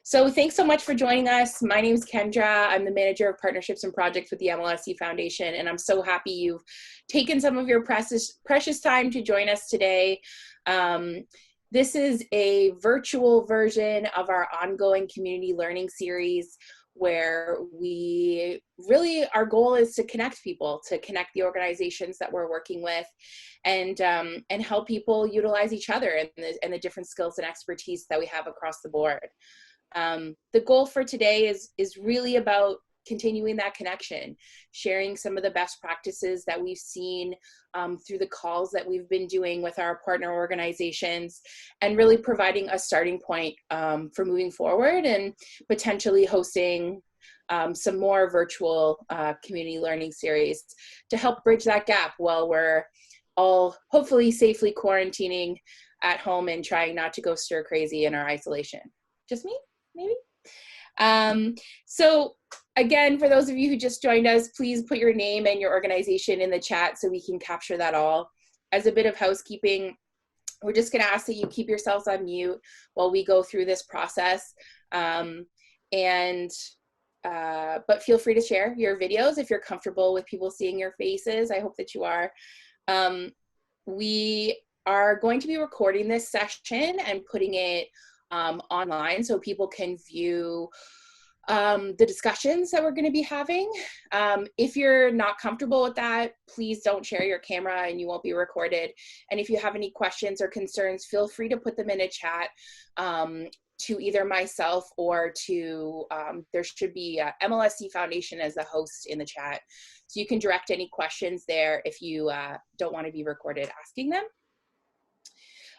So thanks so much for joining us. My name is Kendra. I'm the Manager of Partnerships and Projects with the MLSE Foundation, and I'm so happy you've taken some of your precious time to join us today. This is a virtual version of our ongoing community learning series where our goal is to connect people, to connect the organizations that we're working with, and help people utilize each other and the different skills and expertise that we have across the board. The goal for today is really about continuing that connection, sharing some of the best practices that we've seen through the calls that we've been doing with our partner organizations, and really providing a starting point for moving forward and potentially hosting some more virtual community learning series to help bridge that gap while we're all hopefully safely quarantining at home and trying not to go stir crazy in our isolation. Just me? Maybe. So again, for those of you who just joined us, please put your name and your organization in the chat so we can capture that all. As a bit of housekeeping, we're just going to ask that you keep yourselves on mute while we go through this process. But feel free to share your videos if you're comfortable with people seeing your faces. I hope that you are. We are going to be recording this session and putting it online so people can view the discussions that we're going to be having. If you're not comfortable with that, please don't share your camera and you won't be recorded. And if you have any questions or concerns, feel free to put them in a chat to either myself or to, there should be MLSE Foundation as the host in the chat. So you can direct any questions there if you don't want to be recorded asking them.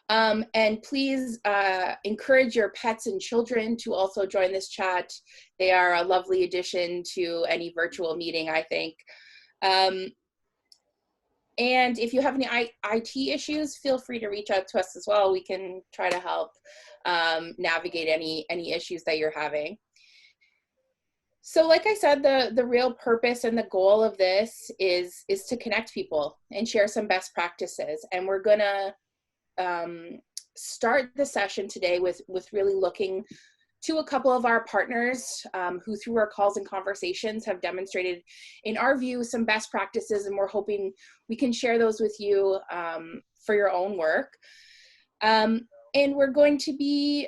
And please encourage your pets and children to also join this chat. They are a lovely addition to any virtual meeting, I think. And if you have any IT issues, feel free to reach out to us as well. We can try to help navigate any issues that you're having. So like I said, the real purpose and the goal of this is to connect people and share some best practices. And we're gonna start the session today with really looking to a couple of our partners who through our calls and conversations have demonstrated, in our view, some best practices, and we're hoping we can share those with you for your own work. And we're going to be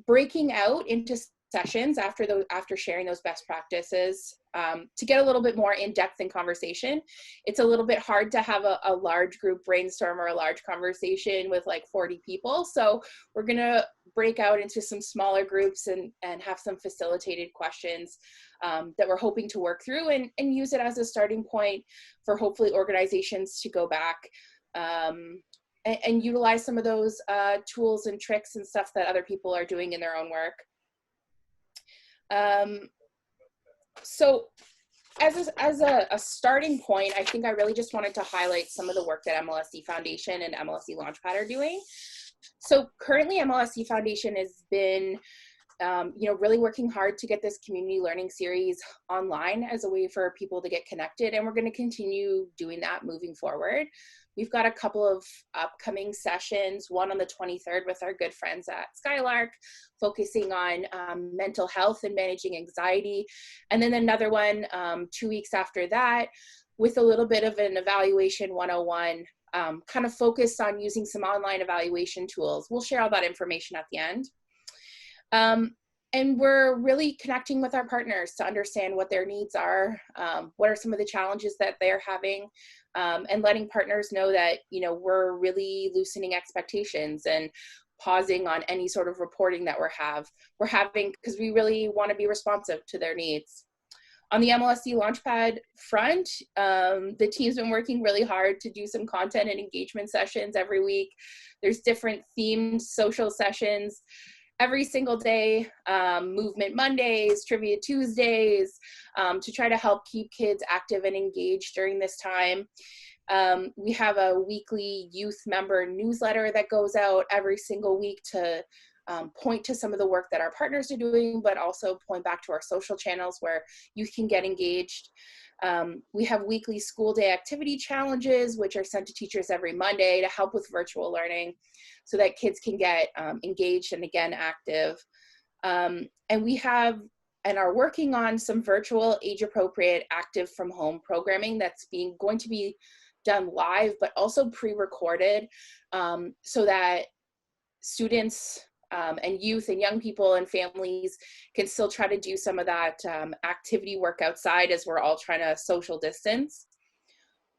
breaking out into sessions after sharing those best practices to get a little bit more in-depth in conversation. It's a little bit hard to have a large group brainstorm or a large conversation with like 40 people. So we're gonna break out into some smaller groups and have some facilitated questions that we're hoping to work through and use it as a starting point for hopefully organizations to go back and utilize some of those tools and tricks and stuff that other people are doing in their own work. So as a starting point, I think I really just wanted to highlight some of the work that MLSE Foundation and MLSE Launchpad are doing. So currently MLSE Foundation has been really working hard to get this community learning series online as a way for people to get connected, and we're going to continue doing that moving forward. We've got a couple of upcoming sessions, one on the 23rd with our good friends at Skylark, focusing on mental health and managing anxiety. And then another one 2 weeks after that with a little bit of an evaluation 101, kind of focused on using some online evaluation tools. We'll share all that information at the end. And we're really connecting with our partners to understand what their needs are, what are some of the challenges that they're having, and letting partners know that, we're really loosening expectations and pausing on any sort of reporting that we're having, because we really want to be responsive to their needs. On the MLSE Launchpad front, the team's been working really hard to do some content and engagement sessions every week. There's different themed social sessions every single day, Movement Mondays, Trivia Tuesdays, to try to help keep kids active and engaged during this time. We have a weekly youth member newsletter that goes out every single week to point to some of the work that our partners are doing, but also point back to our social channels where you can get engaged. We have weekly school day activity challenges, which are sent to teachers every Monday to help with virtual learning so that kids can get engaged and again active. And we have and are working on some virtual age-appropriate active from home programming that's going to be done live, but also pre-recorded, so that students and youth and young people and families can still try to do some of that activity work outside as we're all trying to social distance.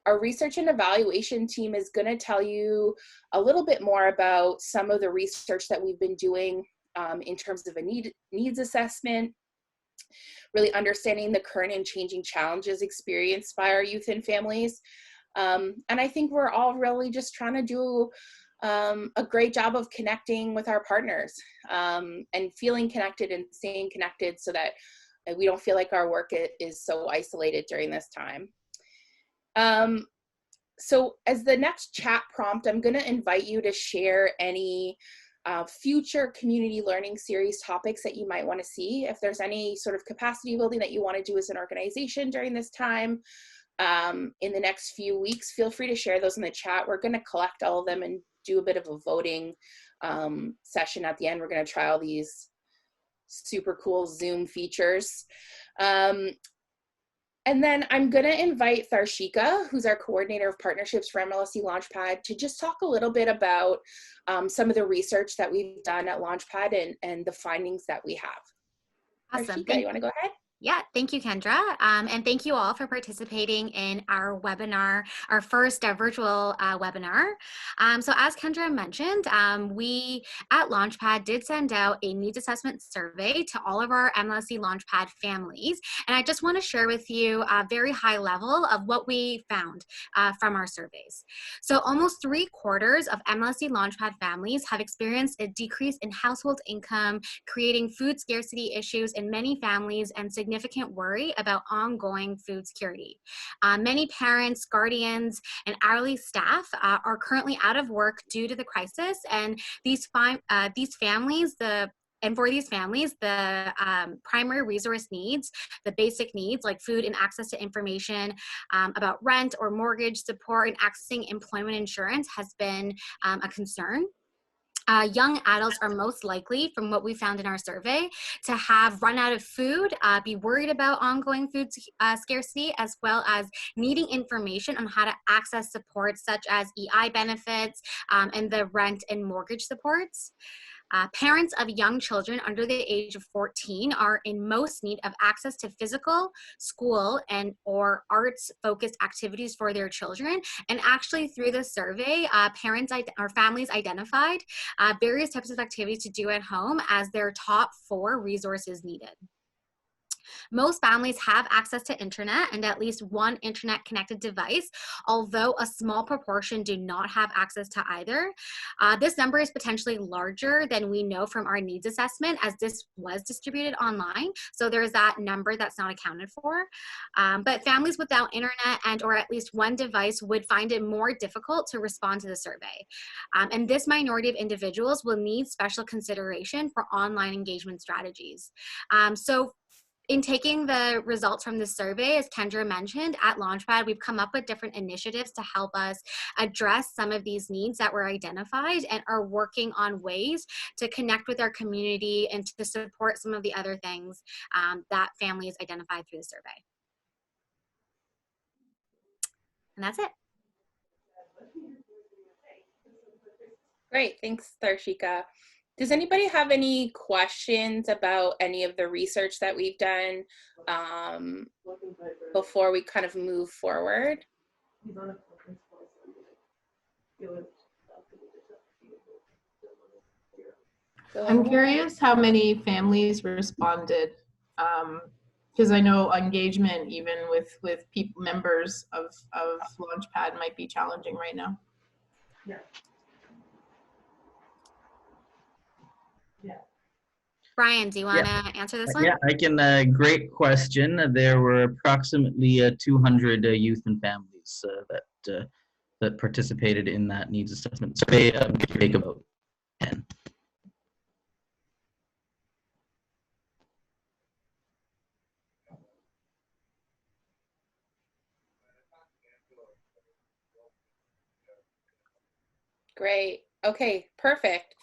Our research and evaluation team is going to tell you a little bit more about some of the research that we've been doing in terms of a needs assessment, really understanding the current and changing challenges experienced by our youth and families. And I think we're all really just trying to do a great job of connecting with our partners and feeling connected and staying connected so that we don't feel like our work is so isolated during this time. So as the next chat prompt, I'm going to invite you to share any future community learning series topics that you might want to see. If there's any sort of capacity building that you want to do as an organization during this time, in the next few weeks, feel free to share those in the chat. We're going to collect all of them and do a bit of a voting session at the end. We're going to try all these super cool Zoom features. And then I'm going to invite Tharshika, who's our coordinator of partnerships for MLSE Launchpad, to just talk a little bit about some of the research that we've done at Launchpad and the findings that we have. Awesome. Tharshika, you want to go ahead? Yeah, thank you, Kendra. And thank you all for participating in our webinar, our first virtual webinar. So as Kendra mentioned, we at Launchpad did send out a needs assessment survey to all of our MLSE Launchpad families. And I just want to share with you a very high level of what we found from our surveys. So almost 3/4 of MLSE Launchpad families have experienced a decrease in household income, creating food scarcity issues in many families and significant worry about ongoing food security. Many parents, guardians, and hourly staff are currently out of work due to the crisis, and these families, the primary resource needs, the basic needs like food and access to information about rent or mortgage support and accessing employment insurance has been a concern. Young adults are most likely, from what we found in our survey, to have run out of food, be worried about ongoing food scarcity, as well as needing information on how to access supports such as EI benefits and the rent and mortgage supports. Parents of young children under the age of 14 are in most need of access to physical, school, and or arts-focused activities for their children. And actually through the survey, parents or families identified various types of activities to do at home as their top 4 resources needed. Most families have access to internet and at least one internet connected device, although a small proportion do not have access to either. This number is potentially larger than we know from our needs assessment, as this was distributed online. So there's that number that's not accounted for. But families without internet and or at least one device would find it more difficult to respond to the survey. And this minority of individuals will need special consideration for online engagement strategies. So in taking the results from this survey, as Kendra mentioned, at Launchpad, we've come up with different initiatives to help us address some of these needs that were identified and are working on ways to connect with our community and to support some of the other things that families identified through the survey. And that's it. Great, thanks, Tharshika. Does anybody have any questions about any of the research that we've done before we kind of move forward? I'm curious how many families responded, because I know engagement even with people, members of Launchpad might be challenging right now. Yeah. Brian, do you want to answer this one? Yeah, I can. Great question. There were approximately 200 youth and families that participated in that needs assessment survey. Take about 10. Great. Okay, perfect.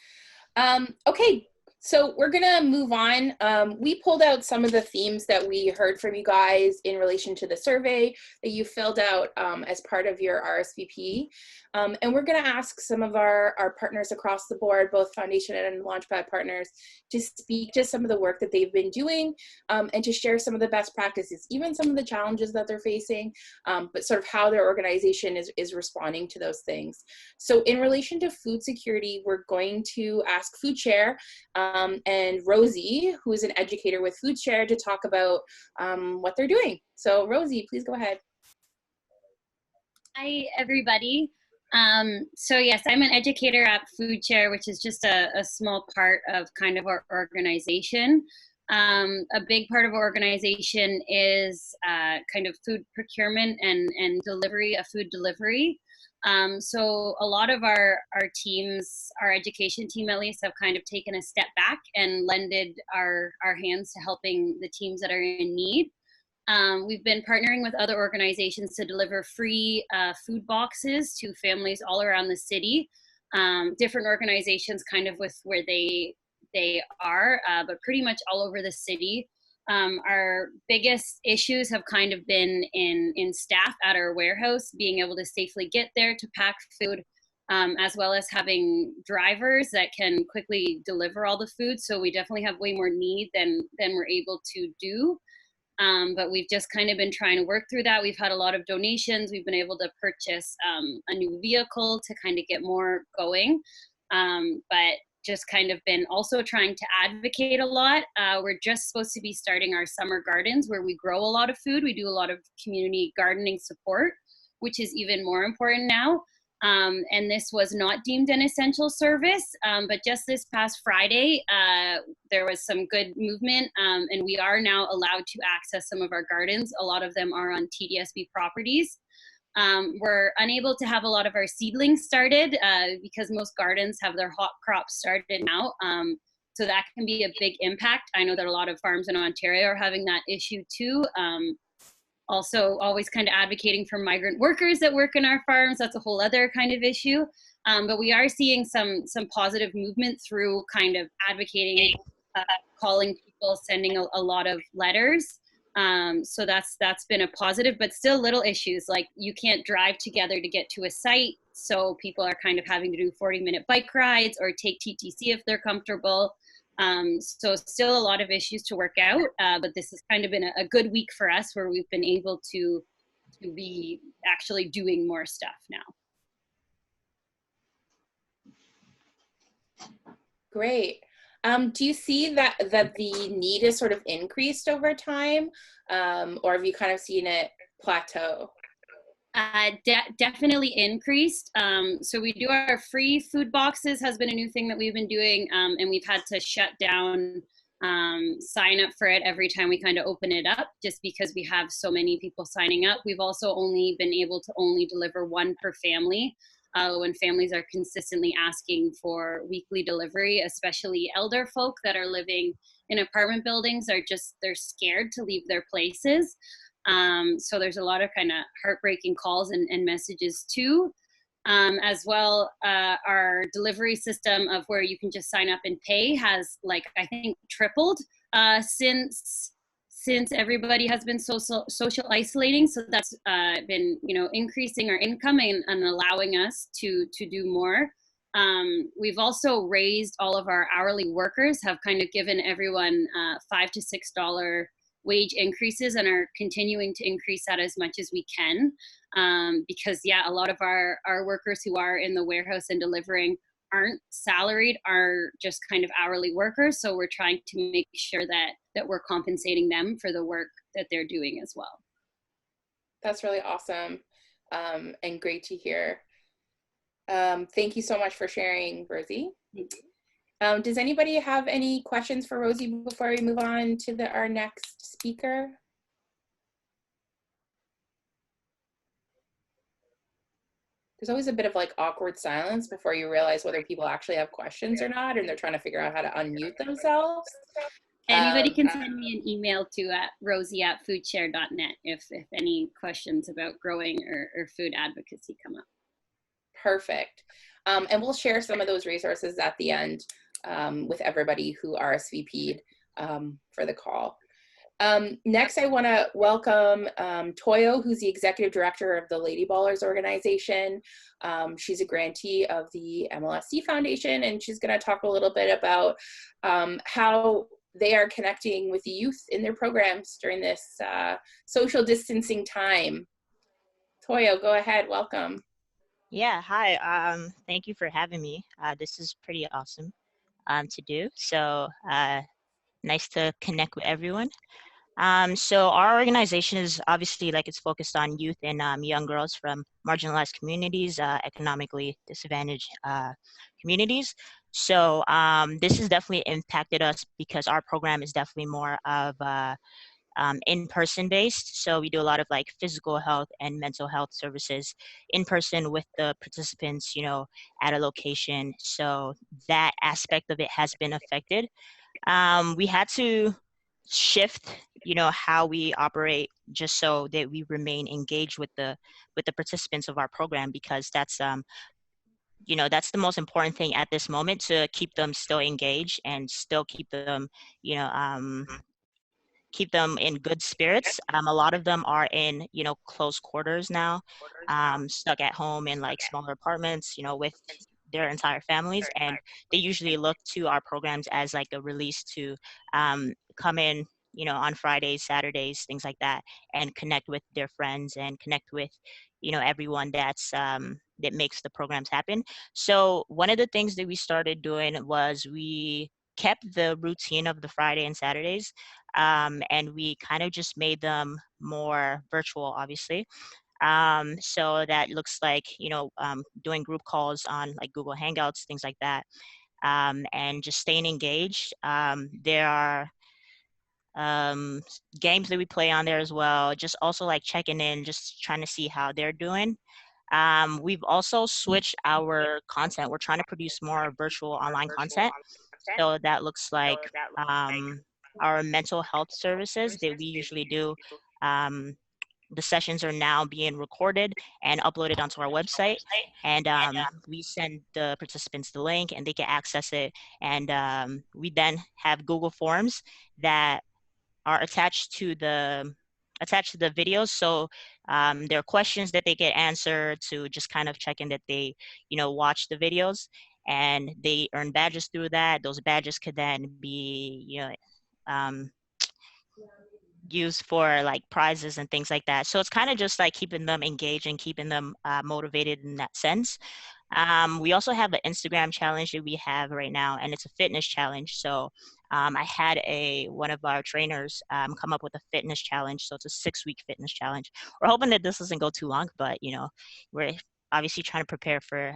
Okay, so we're gonna move on. We pulled out some of the themes that we heard from you guys in relation to the survey that you filled out as part of your RSVP. And we're gonna ask some of our partners across the board, both Foundation and Launchpad partners, to speak to some of the work that they've been doing and to share some of the best practices, even some of the challenges that they're facing, but sort of how their organization is responding to those things. So in relation to food security, we're going to ask Food Share and Rosie, who is an educator with Food Share, to talk about what they're doing. So Rosie, please go ahead. Hi, everybody. So yes, I'm an educator at Food Share, which is just a small part of kind of our organization. A big part of our organization is kind of food procurement and delivery of food delivery. So a lot of our teams, our education team at least, have kind of taken a step back and lended our hands to helping the teams that are in need. We've been partnering with other organizations to deliver free food boxes to families all around the city. Different organizations kind of with where they are, but pretty much all over the city. Our biggest issues have kind of been in staff at our warehouse, being able to safely get there to pack food, as well as having drivers that can quickly deliver all the food. So we definitely have way more need than we're able to do. But we've just kind of been trying to work through that. We've had a lot of donations. We've been able to purchase a new vehicle to kind of get more going. But just kind of been also trying to advocate a lot. We're just supposed to be starting our summer gardens where we grow a lot of food. We do a lot of community gardening support, which is even more important now. And this was not deemed an essential service, but just this past Friday, there was some good movement, and we are now allowed to access some of our gardens. A lot of them are on TDSB properties. We're unable to have a lot of our seedlings started because most gardens have their hot crops started now. So that can be a big impact. I know that a lot of farms in Ontario are having that issue too. Also always kind of advocating for migrant workers that work in our farms. That's a whole other kind of issue. But we are seeing some positive movement through kind of advocating, calling people, sending a lot of letters. So that's been a positive, but still little issues like you can't drive together to get to a site. So people are kind of having to do 40-minute bike rides or take TTC if they're comfortable. So still a lot of issues to work out, but this has kind of been a good week for us where we've been able to be actually doing more stuff now. Great. Do you see that the need is sort of increased over time, or have you kind of seen it plateau? Definitely increased. So we do our free food boxes has been a new thing that we've been doing, and we've had to shut down sign up for it every time we kind of open it up just because we have so many people signing up. We've also only been able to only deliver one per family when families are consistently asking for weekly delivery, especially elder folk that are living in apartment buildings they're scared to leave their places. So there's a lot of kind of heartbreaking calls and messages too. As well, our delivery system of where you can just sign up and pay has I think tripled since everybody has been social isolating. So that's been increasing our income and allowing us to do more. We've also raised all of our hourly workers, have kind of given everyone $5 to $6 wage increases and are continuing to increase that as much as we can, because a lot of our workers who are in the warehouse and delivering aren't salaried, are just kind of hourly workers. So we're trying to make sure that we're compensating them for the work that they're doing as well. That's really awesome, and great to hear. Thank you so much for sharing, Rosie. Does anybody have any questions for Rosie before we move on to our next speaker? There's always a bit of awkward silence before you realize whether people actually have questions or not, and they're trying to figure out how to unmute themselves. Anybody can send me an email to rosie@foodshare.net if any questions about growing or food advocacy come up. Perfect. And we'll share some of those resources at the end with everybody who RSVP'd for the call. Next, I want to welcome Toyo, who's the executive director of the Lady Ballers organization. She's a grantee of the MLSC Foundation, and she's going to talk a little bit about how they are connecting with the youth in their programs during this social distancing time. Toyo, go ahead. Welcome. Yeah, hi. Thank you for having me. This is pretty awesome to do. So nice to connect with everyone. So our organization is obviously like it's focused on youth and young girls from marginalized communities, economically disadvantaged communities. So this has definitely impacted us because our program is definitely more of in-person based. So we do a lot of like physical health and mental health services in person with the participants, you know, at a location. So that aspect of it has been affected. We had to shift, you know, how we operate just so that we remain engaged with the participants of our program, because that's you know, that's the most important thing at this moment, to keep them still engaged and still keep them, you know, keep them in good spirits. A lot of them are in, you know, close quarters now, stuck at home in like smaller apartments, you know, with their entire families. And they usually look to our programs as like a release to come in, you know, on Fridays, Saturdays, things like that, and connect with their friends and connect with, you know, everyone that's that makes the programs happen. So one of the things that we started doing was we kept the routine of the Friday and Saturdays, and we kind of just made them more virtual, obviously. So that looks like, you know, doing group calls on like Google Hangouts, things like that, and just staying engaged. There are games that we play on there as well, just also like checking in, just trying to see how they're doing. We've also switched our content. We're trying to produce more virtual online content. So that looks like our mental health services that we usually do. The sessions are now being recorded and uploaded onto our website. And we send the participants the link and they can access it. And we then have Google Forms that are attached to the videos. So there are questions that they get answered to just kind of check in that they, you know, watch the videos, and they earn badges through that. Those badges could then be, you know, used for like prizes and things like that. So it's kind of just like keeping them engaged and keeping them motivated in that sense. We also have an Instagram challenge that we have right now, and it's a fitness challenge. So I had one of our trainers come up with a fitness challenge. So it's a 6-week fitness challenge. We're hoping that this doesn't go too long, but you know, we're obviously trying to prepare for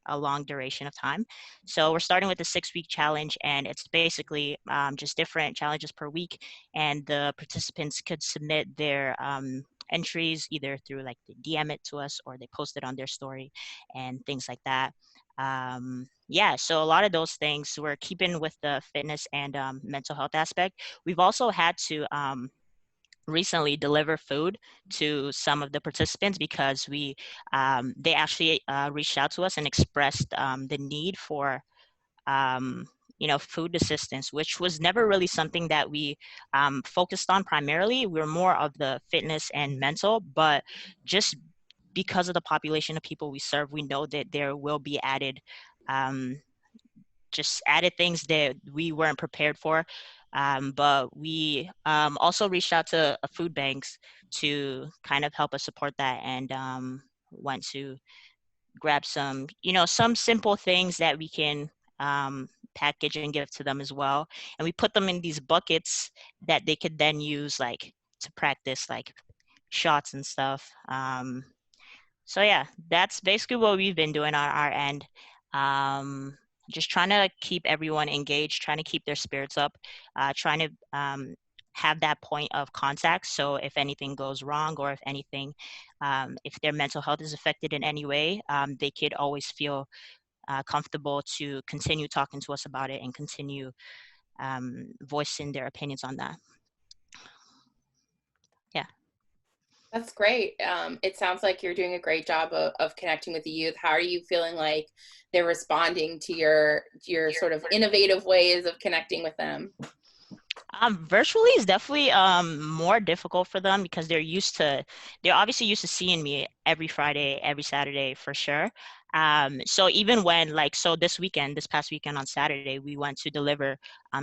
a long duration of time. So we're starting with the 6-week challenge, and it's basically just different challenges per week, and the participants could submit their entries either through like the DM it to us, or they post it on their story and things like that. Yeah, so a lot of those things we're keeping with the fitness and mental health aspect. We've also had to recently deliver food to some of the participants because they actually reached out to us and expressed the need for you know, food assistance, which was never really something that we focused on primarily. We were more of the fitness and mental, but just because of the population of people we serve, we know that there will be added just added things that we weren't prepared for. But we also reached out to food banks to kind of help us support that, and went to grab some, you know, some simple things that we can package and give to them as well. And we put them in these buckets that they could then use like to practice like shots and stuff. So yeah, that's basically what we've been doing on our end. Just trying to keep everyone engaged, trying to keep their spirits up, trying to have that point of contact. So if anything goes wrong, or if anything, if their mental health is affected in any way, they could always feel comfortable to continue talking to us about it and continue voicing their opinions on that. Yeah. That's great. It sounds like you're doing a great job of connecting with the youth. How are you feeling like they're responding to your sort of innovative ways of connecting with them? Virtually is definitely more difficult for them because they're obviously used to seeing me every Friday, every Saturday for sure. So even when so this past weekend on Saturday, we went to deliver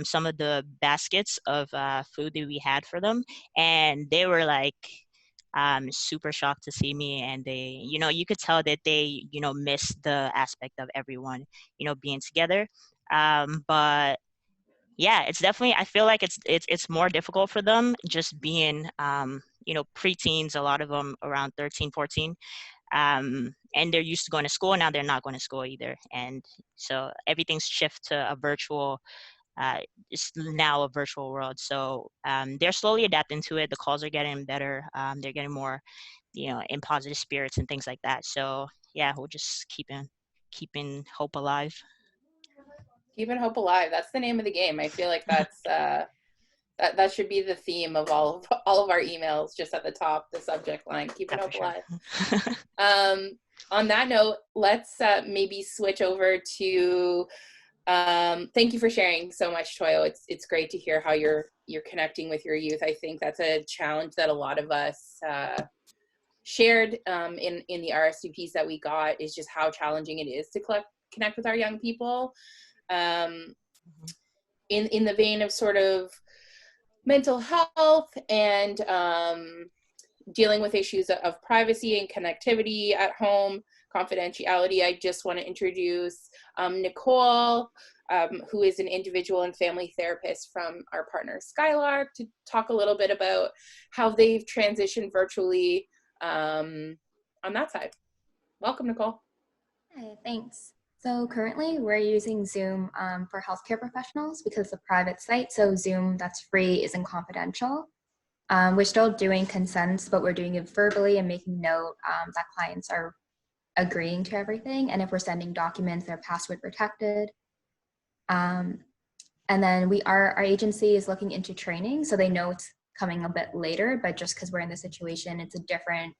some of the baskets of food that we had for them, and they were like super shocked to see me, and they, you could tell that they, missed the aspect of everyone, being together. But yeah, it's definitely, I feel like it's more difficult for them just being preteens, a lot of them around 13, 14, and they're used to going to school. Now they're not going to school either, and so everything's shift to a virtual, uh, it's now a virtual world. So they're slowly adapting to it. The calls are getting better. They're getting more, in positive spirits and things like that. So yeah, we'll just keeping hope alive. Keeping hope alive. That's the name of the game. I feel like that's that should be the theme of all of our emails, just at the top, the subject line, keeping Yeah, hope for sure. alive. On that note, let's maybe switch over to thank you for sharing so much, Toyo. It's great to hear how you're connecting with your youth. I think that's a challenge that a lot of us shared in the RSVPs that we got, is just how challenging it is to connect with our young people. In the vein of sort of mental health and dealing with issues of privacy and connectivity at home, confidentiality, I just want to introduce Nicole, who is an individual and family therapist from our partner Skylark, to talk a little bit about how they've transitioned virtually on that side. Welcome, Nicole. Hi, thanks. So currently we're using Zoom for healthcare professionals because it's a private site. So Zoom that's free isn't confidential. We're still doing consents, but we're doing it verbally and making note that clients are agreeing to everything. And if we're sending documents, they're password protected. And then our agency is looking into training. So they know it's coming a bit later, but just because we're in the situation, it's a different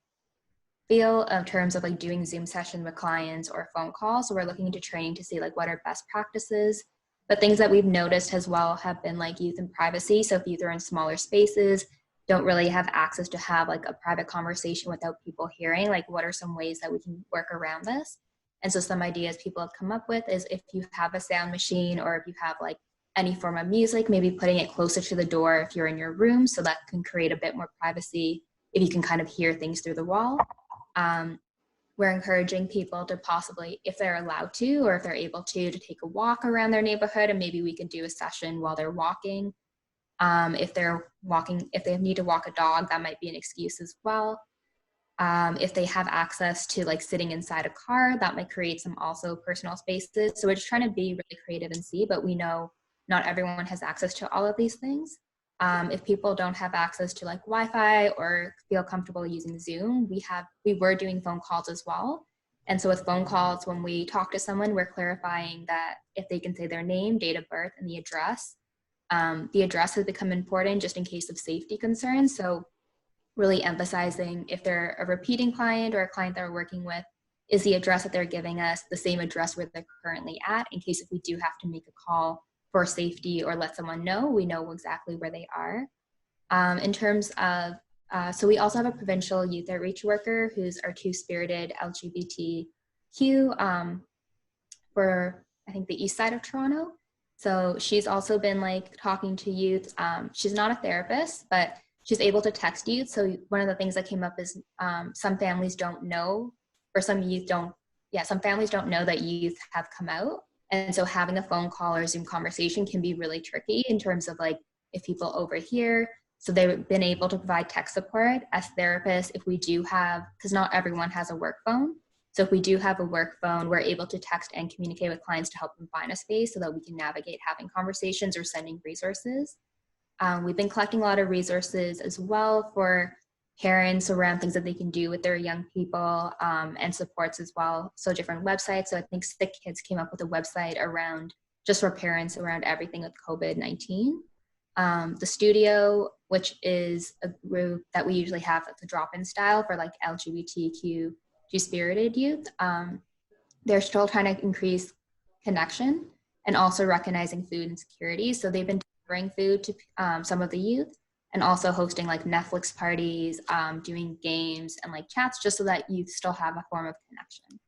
feel in terms of like doing Zoom session with clients or phone calls. So we're looking into training to see like what are best practices. But things that we've noticed as well have been like youth and privacy. So if youth are in smaller spaces, don't really have access to have like a private conversation without people hearing, like what are some ways that we can work around this? And so some ideas people have come up with is if you have a sound machine or if you have like any form of music, maybe putting it closer to the door if you're in your room, so that can create a bit more privacy if you can kind of hear things through the wall. We're encouraging people to possibly, if they're allowed to, or if they're able to take a walk around their neighborhood, and maybe we can do a session while they're walking. If they're walking, if they need to walk a dog, that might be an excuse as well. If they have access to like sitting inside a car, that might create some also personal spaces. So we're just trying to be really creative and see, but we know not everyone has access to all of these things. If people don't have access to like Wi-Fi or feel comfortable using Zoom, we were doing phone calls as well. And so with phone calls, when we talk to someone, we're clarifying that if they can say their name, date of birth, and the address. The address has become important just in case of safety concerns. So really emphasizing if they're a repeating client or a client that we're working with, is the address that they're giving us the same address where they're currently at, in case if we do have to make a call for safety or let someone know, we know exactly where they are. In terms of, so we also have a provincial youth outreach worker who's our two-spirited LGBTQ for, I think, the east side of Toronto. So she's also been like talking to youth. She's not a therapist, but she's able to text youth. So one of the things that came up is some families don't know, or some families don't know that youth have come out. And so having a phone call or Zoom conversation can be really tricky in terms of like if people overhear. So they've been able to provide tech support as therapists if we do have, because not everyone has a work phone. So if we do have a work phone, we're able to text and communicate with clients to help them find a space so that we can navigate having conversations or sending resources. We've been collecting a lot of resources as well for parents around things that they can do with their young people, and supports as well. So different websites. So I think Sick Kids came up with a website around just for parents around everything with COVID-19. The studio, which is a group that we usually have at the drop-in style for like LGBTQ spirited youth. They're still trying to increase connection and also recognizing food insecurities. So they've been delivering food to some of the youth and also hosting like Netflix parties, doing games and like chats just so that youth still have a form of connection.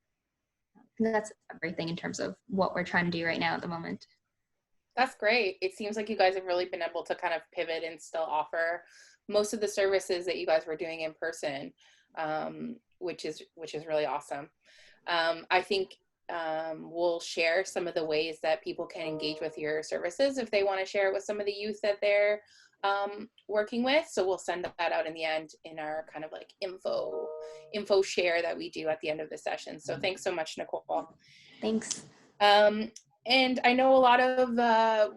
And that's everything in terms of what we're trying to do right now at the moment. That's great. It seems like you guys have really been able to kind of pivot and still offer most of the services that you guys were doing in person, which is really awesome. I think we'll share some of the ways that people can engage with your services if they want to share it with some of the youth that they're working with. So we'll send that out in the end in our kind of like info share that we do at the end of the session. So thanks so much, Nicole. Thanks. And I know a lot of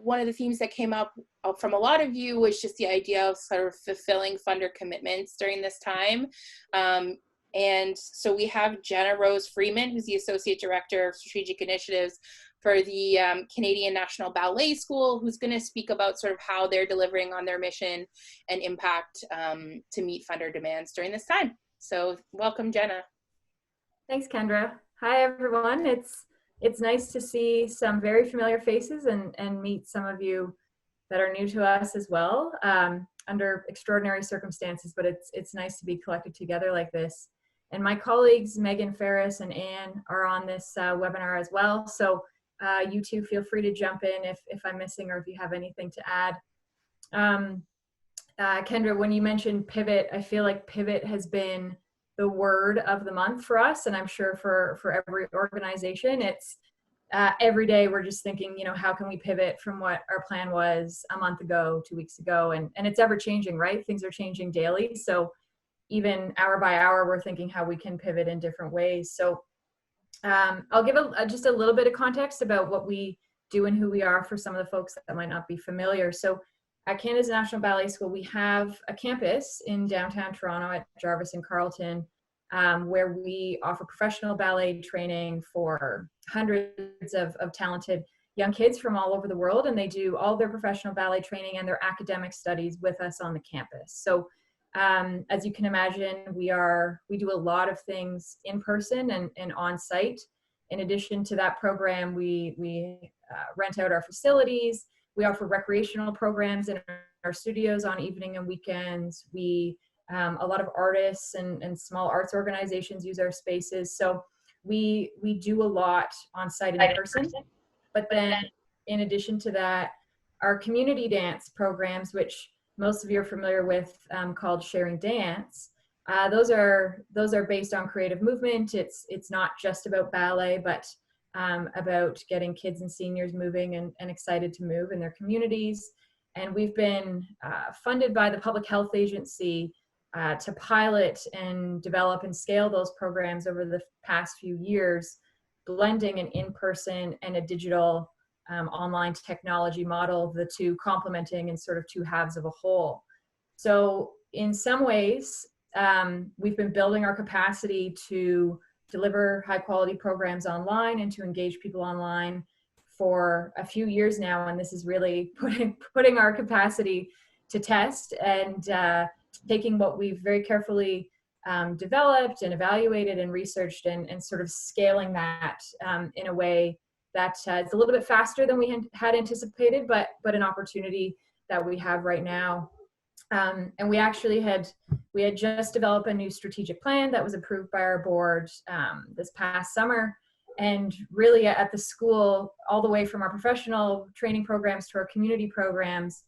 one of the themes that came up from a lot of you was just the idea of sort of fulfilling funder commitments during this time. And so we have Jenna Rose Freeman, who's the Associate Director of Strategic Initiatives for the Canadian National Ballet School, who's going to speak about sort of how they're delivering on their mission and impact to meet funder demands during this time. So welcome, Jenna. Thanks, Kendra. Hi, everyone. It's nice to see some very familiar faces and meet some of you that are new to us as well, under extraordinary circumstances, but it's nice to be collected together like this. And my colleagues, Megan Ferris and Anne, are on this webinar as well. So you two feel free to jump in if I'm missing or if you have anything to add. Kendra, when you mentioned pivot, I feel like pivot has been the word of the month for us, and I'm sure for every organization. It's every day we're just thinking, you know, how can we pivot from what our plan was a month ago, 2 weeks ago, and it's ever changing, right? Things are changing daily. So even hour by hour, we're thinking how we can pivot in different ways. So I'll give just a little bit of context about what we do and who we are for some of the folks that might not be familiar. So at Canada's National Ballet School, we have a campus in downtown Toronto at Jarvis and Carleton, where we offer professional ballet training for hundreds of talented young kids from all over the world, and they do all their professional ballet training and their academic studies with us on the campus. So as you can imagine, we do a lot of things in person and on site. In addition to that program, we rent out our facilities. We offer recreational programs in our studios on evening and weekends. We a lot of artists and small arts organizations use our spaces. So we do a lot on site in person. But then in addition to that, our community dance programs, which most of you are familiar with, called Sharing Dance, those are based on creative movement. It's not just about ballet, but about getting kids and seniors moving and excited to move in their communities. And we've been funded by the Public Health Agency to pilot and develop and scale those programs over the past few years, blending an in-person and a digital online technology model, the two complementing in sort of two halves of a whole. So in some ways, we've been building our capacity to deliver high quality programs online and to engage people online for a few years now. And this is really putting our capacity to test and taking what we've very carefully developed and evaluated and researched and sort of scaling that in a way that it's a little bit faster than we had anticipated, but an opportunity that we have right now. And we actually had just developed a new strategic plan that was approved by our board this past summer. And really at the school, all the way from our professional training programs to our community programs,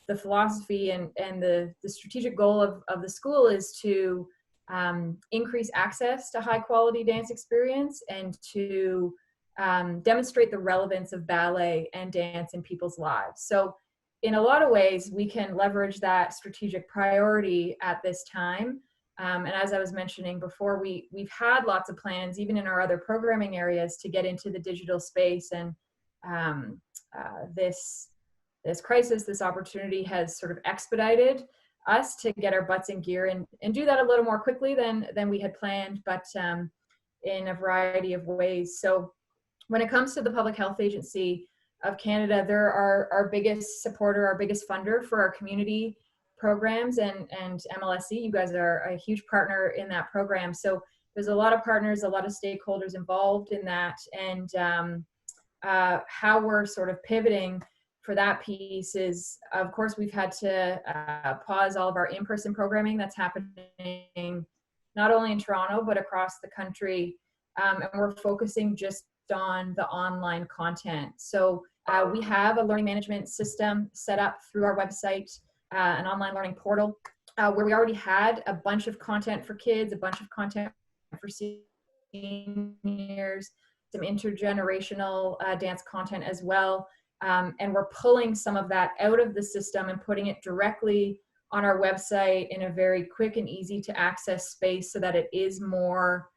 the philosophy and the strategic goal of the school is to increase access to high quality dance experience and to demonstrate the relevance of ballet and dance in people's lives. So in a lot of ways, we can leverage that strategic priority at this time. And as I was mentioning before, we've had lots of plans, even in our other programming areas, to get into the digital space. And this crisis, this opportunity has sort of expedited us to get our butts in gear and do that a little more quickly than we had planned, but in a variety of ways. So when it comes to the Public Health Agency, of Canada. They're our biggest supporter, our biggest funder for our community programs, and MLSE. You guys are a huge partner in that program. So there's a lot of partners, a lot of stakeholders involved in that, and how we're sort of pivoting for that piece is, of course, we've had to pause all of our in-person programming that's happening not only in Toronto, but across the country. And we're focusing just on the online content. So we have a learning management system set up through our website, an online learning portal, where we already had a bunch of content for kids, a bunch of content for seniors, some intergenerational dance content as well. And we're pulling some of that out of the system and putting it directly on our website in a very quick and easy to access space so that it is more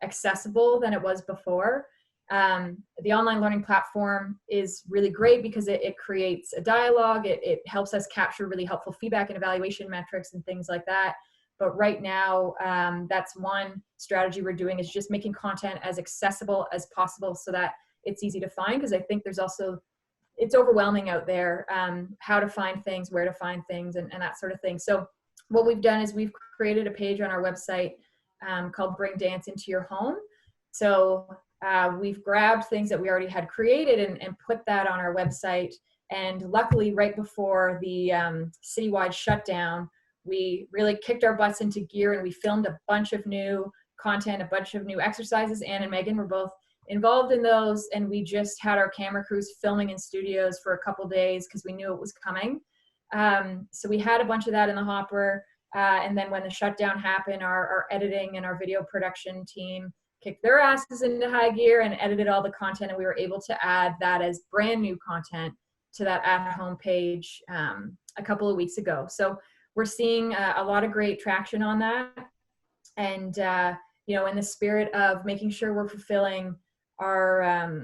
accessible than it was before. The online learning platform is really great because it creates a dialogue. It helps us capture really helpful feedback and evaluation metrics and things like that. But right now, that's one strategy we're doing, is just making content as accessible as possible so that it's easy to find, because I think there's also, it's overwhelming out there, how to find things, where to find things, and that sort of thing. So what we've done is we've created a page on our website called Bring Dance into Your Home. So we've grabbed things that we already had created and put that on our website. And luckily, right before the citywide shutdown, we really kicked our butts into gear and we filmed a bunch of new content, a bunch of new exercises. Anne and Megan were both involved in those, and we just had our camera crews filming in studios for a couple days because we knew it was coming. So we had a bunch of that in the hopper. And then when the shutdown happened, our editing and our video production team kicked their asses into high gear and edited all the content, and we were able to add that as brand new content to that at-home page a couple of weeks ago. So we're seeing a lot of great traction on that. And, you know, in the spirit of making sure we're fulfilling our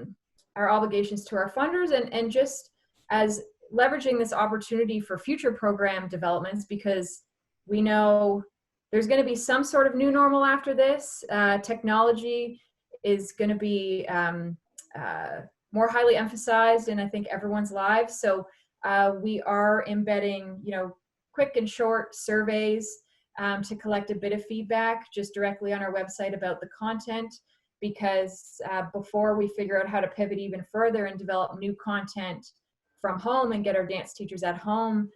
obligations to our funders, and just as leveraging this opportunity for future program developments, because we know there's going to be some sort of new normal after this. Technology is going to be more highly emphasized in, I think, everyone's lives. So we are embedding, you know, quick and short surveys to collect a bit of feedback just directly on our website about the content, because before we figure out how to pivot even further and develop new content from home and get our dance teachers at home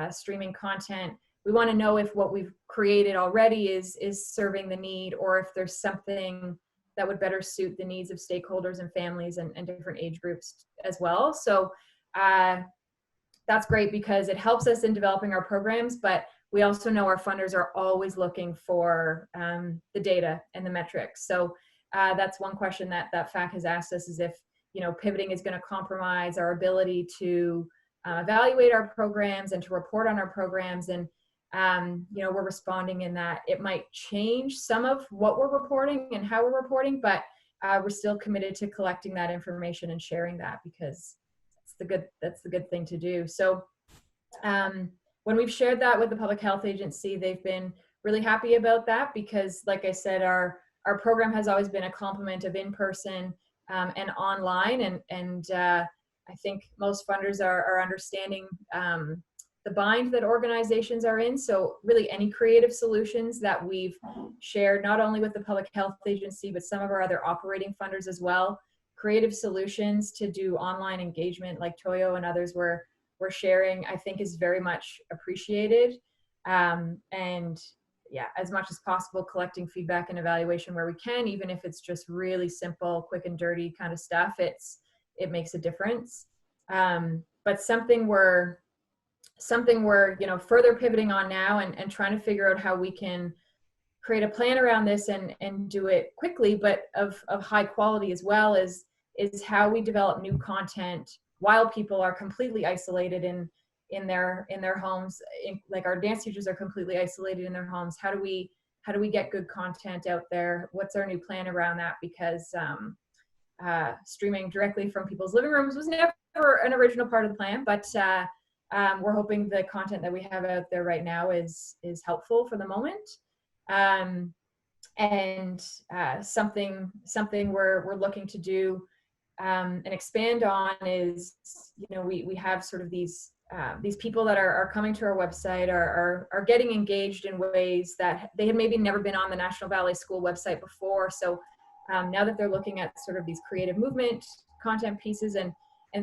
streaming content, we want to know if what we've created already is serving the need, or if there's something that would better suit the needs of stakeholders and families and different age groups as well. So that's great because it helps us in developing our programs, but we also know our funders are always looking for the data and the metrics. So that's one question that FAC has asked us, is if, you know, pivoting is going to compromise our ability to evaluate our programs and to report on our programs. And you know, we're responding in that it might change some of what we're reporting and how we're reporting, but we're still committed to collecting that information and sharing that, because that's the good thing to do. So when we've shared that with the Public Health Agency, they've been really happy about that, because like I said, our program has always been a complement of in-person and online, and I think most funders are understanding the bind that organizations are in. So really any creative solutions that we've shared, not only with the Public Health Agency, but some of our other operating funders as well, creative solutions to do online engagement like Toyo and others we're sharing, I think is very much appreciated. And yeah, as much as possible, collecting feedback and evaluation where we can, even if it's just really simple, quick and dirty kind of stuff, it makes a difference. But something we're, you know, further pivoting on now and trying to figure out how we can create a plan around this and do it quickly, but of high quality as well, is how we develop new content while people are completely isolated in their homes. Like our dance teachers are completely isolated in their homes. How do we get good content out there? What's our new plan around that? Because streaming directly from people's living rooms was never an original part of the plan, but we're hoping the content that we have out there right now is helpful for the moment. And something we're looking to do and expand on is, you know, we have sort of these people that are coming to our website are getting engaged in ways that they had maybe never been on the National Valley School website before. So now that they're looking at sort of these creative movement content pieces and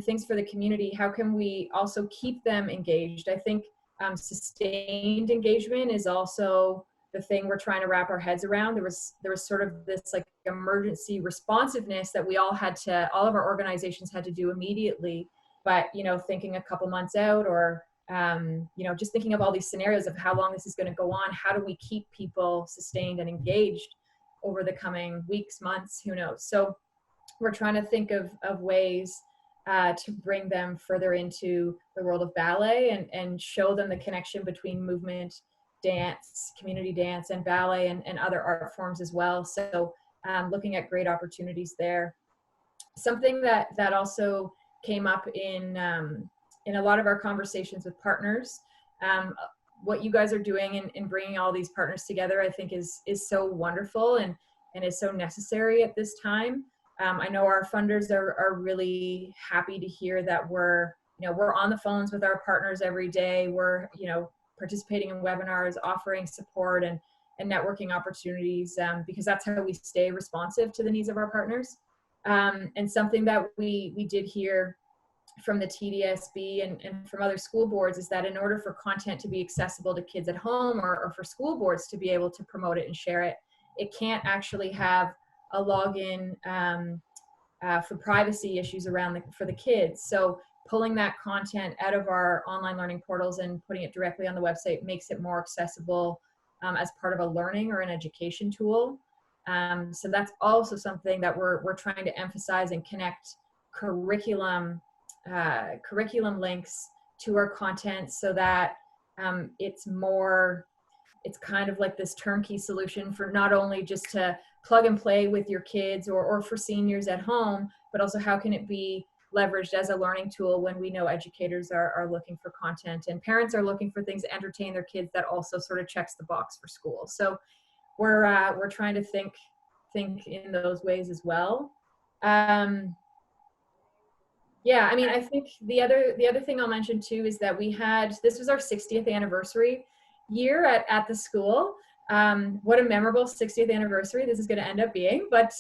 things for the community, how can we also keep them engaged? I think sustained engagement is also the thing we're trying to wrap our heads around. There was sort of this like emergency responsiveness that all of our organizations had to do immediately. But, you know, thinking a couple months out, or, you know, just thinking of all these scenarios of how long this is going to go on, how do we keep people sustained and engaged over the coming weeks, months, who knows? So we're trying to think of ways to bring them further into the world of ballet and show them the connection between movement, dance, community dance, and ballet and other art forms as well. So looking at great opportunities there. Something that also came up in a lot of our conversations with partners, what you guys are doing in bringing all these partners together, I think is so wonderful and is so necessary at this time. I know our funders are really happy to hear that we're on the phones with our partners every day. We're, you know, participating in webinars, offering support and networking opportunities, because that's how we stay responsive to the needs of our partners. And something that we did hear from the TDSB and from other school boards is that in order for content to be accessible to kids at home or for school boards to be able to promote it and share it, it can't actually have a login for privacy issues for the kids. So pulling that content out of our online learning portals and putting it directly on the website makes it more accessible as part of a learning or an education tool. So that's also something that we're trying to emphasize and connect curriculum links to our content so that it's kind of like this turnkey solution for not only just to plug and play with your kids or for seniors at home, but also how can it be leveraged as a learning tool when we know educators are looking for content and parents are looking for things to entertain their kids that also sort of checks the box for school. So we're trying to think in those ways as well. Yeah, I mean, I think the other thing I'll mention too is that this was our 60th anniversary year at the school. What a memorable 60th anniversary this is going to end up being. But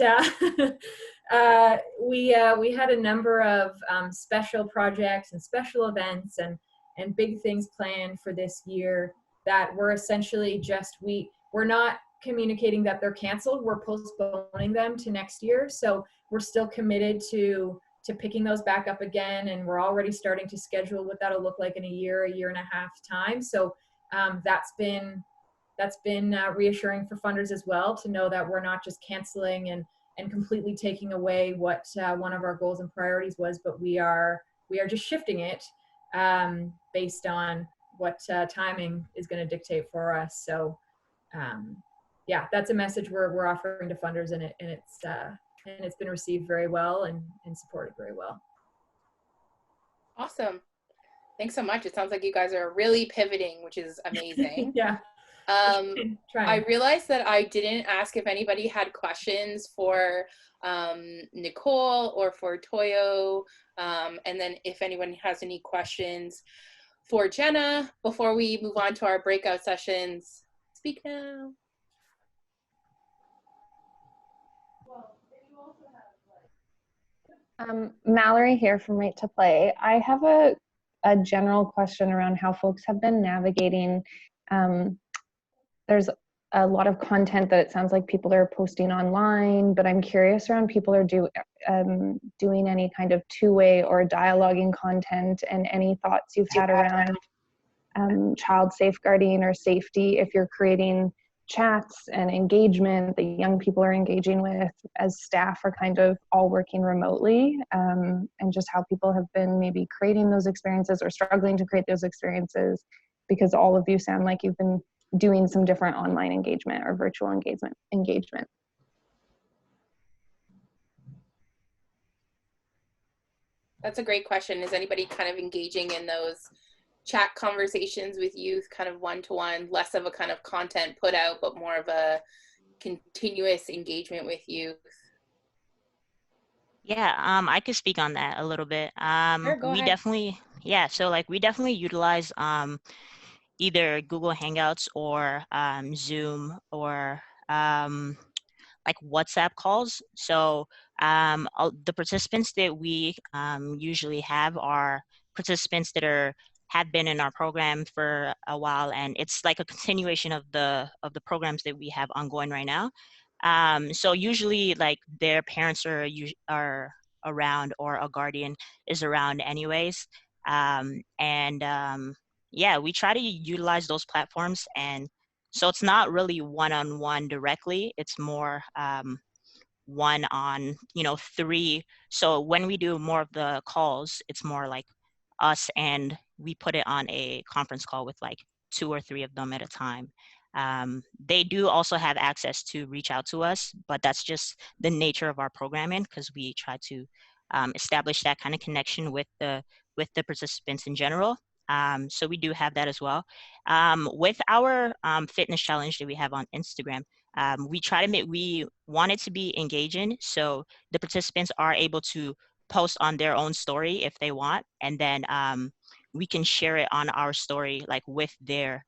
we had a number of special projects and special events and big things planned for this year that were essentially just, we're not communicating that they're canceled. We're postponing them to next year. So we're still committed to picking those back up again. And we're already starting to schedule what that'll look like in a year and a half time. So that's been reassuring for funders as well, to know that we're not just canceling and completely taking away what one of our goals and priorities was, but we are just shifting it based on what timing is going to dictate for us. So yeah, that's a message we're offering to funders, and it's been received very well and supported very well. Awesome. Thanks so much. It sounds like you guys are really pivoting, which is amazing. Yeah. I realized that I didn't ask if anybody had questions for Nicole or for Toyo, and then if anyone has any questions for Jenna before we move on to our breakout sessions. Speak now. Mallory here from Right to Play. I have a general question around how folks have been navigating. There's a lot of content that it sounds like people are posting online, but I'm curious around people are doing any kind of two-way or dialoguing content, and any thoughts you've had around child safeguarding or safety if you're creating chats and engagement that young people are engaging with as staff are kind of all working remotely, and just how people have been maybe creating those experiences or struggling to create those experiences, because all of you sound like you've been doing some different online engagement or virtual engagement. That's a great question. Is anybody kind of engaging in those chat conversations with youth, kind of one-to-one, less of a kind of content put out, but more of a continuous engagement with youth? Yeah, I could speak on that a little bit. Sure, go We ahead. definitely, yeah, so like we definitely utilize either Google Hangouts or Zoom or like WhatsApp calls. So the participants that we usually have are participants that have been in our program for a while, and it's like a continuation of the programs that we have ongoing right now. So usually, like their parents are around, or a guardian is around, anyways. And yeah, we try to utilize those platforms, and so it's not really one-on-one directly. It's more one on, three. So when we do more of the calls, it's more like us, and we put it on a conference call with like 2 or 3 of them at a time. They do also have access to reach out to us, but that's just the nature of our programming, because we try to establish that kind of connection with the participants in general. So we do have that as well. With our fitness challenge that we have on Instagram, we want it to be engaging, so the participants are able to post on their own story if they want, and then we can share it on our story, like with their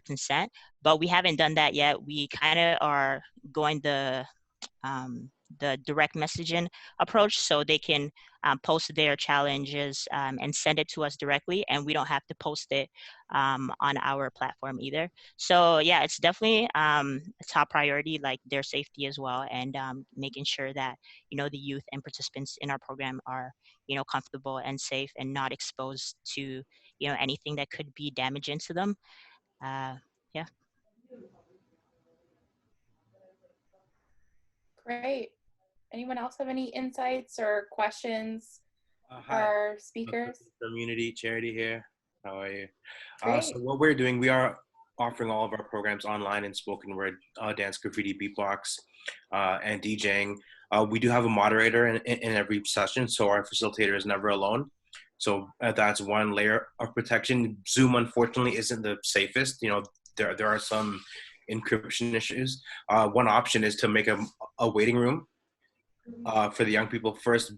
consent. But we haven't done that yet. We kind of are going the direct messaging approach, so they can post their challenges and send it to us directly, and we don't have to post it on our platform either. So yeah, it's definitely a top priority, like their safety as well, and making sure that the youth and participants in our program are comfortable and safe, and not exposed to anything that could be damaging to them. Yeah. Great. Anyone else have any insights or questions for Hi, our speakers? community charity here. How are you? Great. So what we're doing, we are offering all of our programs online in spoken word, dance, graffiti, beatbox, and DJing. We do have a moderator in every session, so our facilitator is never alone. So that's one layer of protection. Zoom, unfortunately, isn't the safest. There are some encryption issues. One option is to make a waiting room for the young people first,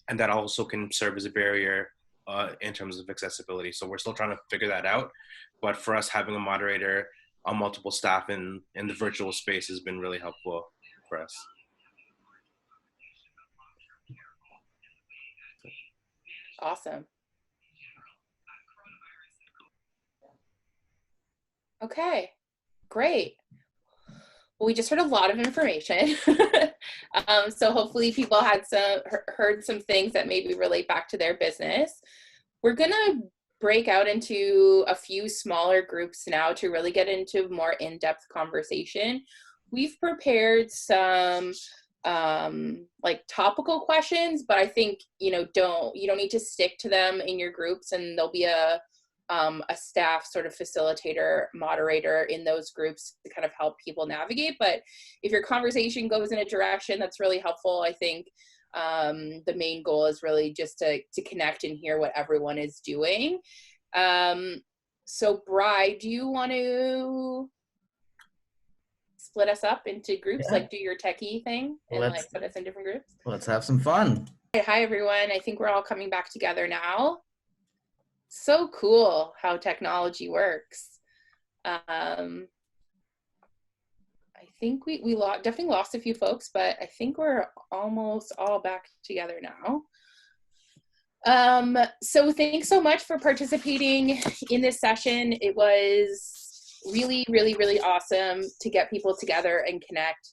and that also can serve as a barrier in terms of accessibility. So we're still trying to figure that out. But for us, having a moderator on multiple staff in the virtual space has been really helpful for us. Awesome. Okay, great. Well, we just heard a lot of information. So hopefully people had heard some things that maybe relate back to their business. We're gonna break out into a few smaller groups now to really get into more in-depth conversation. We've prepared some like topical questions, but I think you don't need to stick to them in your groups, and there'll be a staff sort of facilitator, moderator in those groups to kind of help people navigate. But if your conversation goes in a direction that's really helpful, I think the main goal is really just to connect and hear what everyone is doing. So Bri, do you want to split us up into groups, like do your techie thing and like put us in different groups? Let's have some fun. Hi everyone, I think we're all coming back together now. So cool how technology works. I think we definitely lost a few folks, but I think we're almost all back together now. So thanks so much for participating in this session. It was really, really, really awesome to get people together and connect,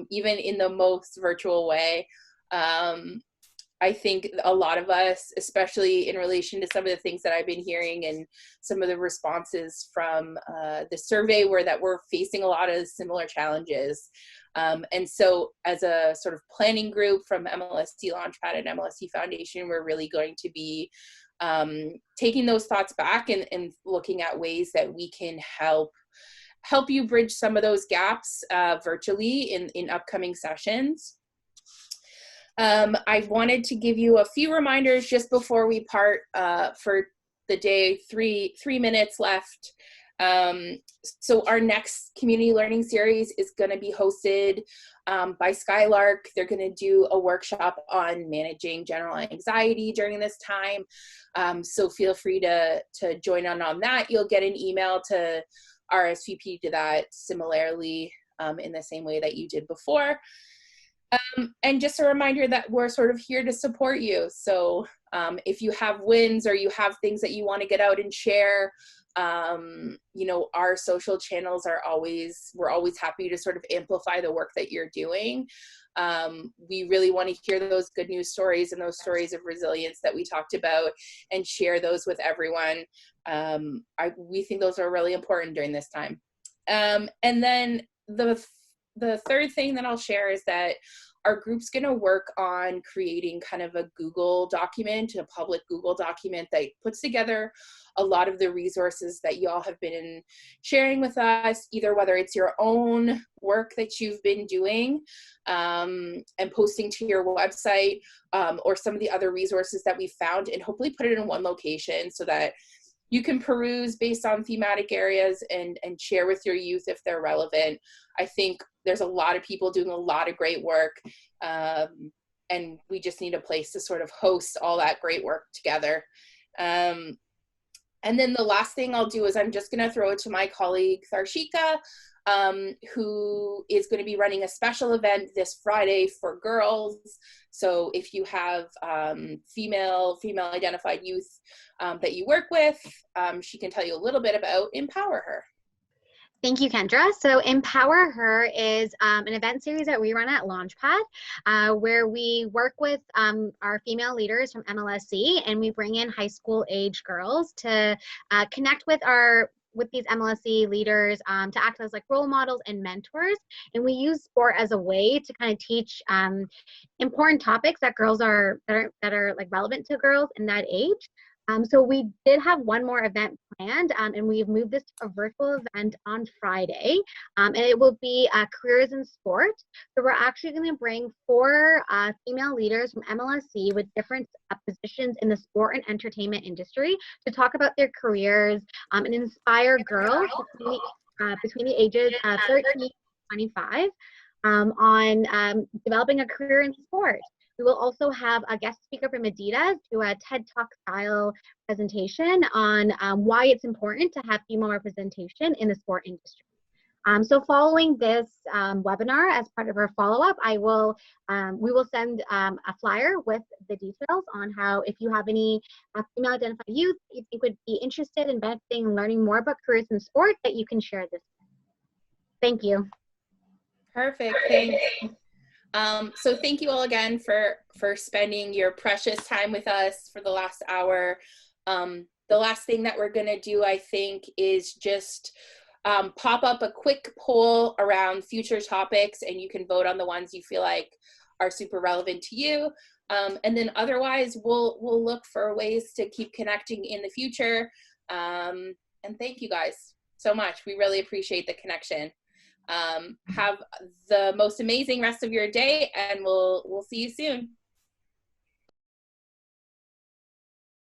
even in the most virtual way. I think a lot of us, especially in relation to some of the things that I've been hearing and some of the responses from the survey, we're facing a lot of similar challenges. And so as a sort of planning group from MLSC Launchpad and MLSC Foundation, we're really going to be taking those thoughts back and looking at ways that we can help you bridge some of those gaps virtually in upcoming sessions. I wanted to give you a few reminders just before we part for the day. 3 minutes left So our next community learning series is going to be hosted by Skylark. They're going to do a workshop on managing general anxiety during this time. So feel free to join on that. You'll get an email to RSVP to that similarly in the same way that you did before. And just a reminder that we're sort of here to support you. So if you have wins or you have things that you want to get out and share, you know, our social channels are we're always happy to sort of amplify the work that you're doing. We really want to hear those good news stories and those stories of resilience that we talked about and share those with everyone. We think those are really important during this time. And then the third thing that I'll share is that our group's going to work on creating kind of a Google document, a public Google document that puts together a lot of the resources that y'all have been sharing with us, either whether it's your own work that you've been doing and posting to your website, or some of the other resources that we found, and hopefully put it in one location so that you can peruse based on thematic areas and share with your youth if they're relevant. I think there's a lot of people doing a lot of great work, and we just need a place to sort of host all that great work together. And then the last thing I'll do is I'm just going to throw it to my colleague Tharshika, who is going to be running a special event this Friday for girls. So if you have female identified youth that you work with, she can tell you a little bit about Empower Her. Thank you, Kendra. So Empower Her is an event series that we run at Launchpad, where we work with our female leaders from MLSC, and we bring in high school age girls to connect with these MLSC leaders to act as like role models and mentors. And we use sport as a way to kind of teach important topics that are like relevant to girls in that age. So we did have one more event planned, and we've moved this to a virtual event on Friday, and it will be careers in sport. So we're actually going to bring 4 female leaders from MLSC with different positions in the sport and entertainment industry to talk about their careers and inspire girls between the ages of 13 and 25 on developing a career in sport. We will also have a guest speaker from Adidas do a TED Talk style presentation on why it's important to have female representation in the sport industry. So following this webinar, as part of our follow-up, we will send a flyer with the details on how, if you have any female identified youth you think would be interested in benefiting and learning more about careers in sport, that you can share this. Thank you. Perfect, thanks. So thank you all again for spending your precious time with us for the last hour. The last thing that we're going to do, I think, is just pop up a quick poll around future topics, and you can vote on the ones you feel like are super relevant to you. And then otherwise, we'll look for ways to keep connecting in the future. And thank you guys so much. We really appreciate the connection. Have the most amazing rest of your day, and we'll see you soon.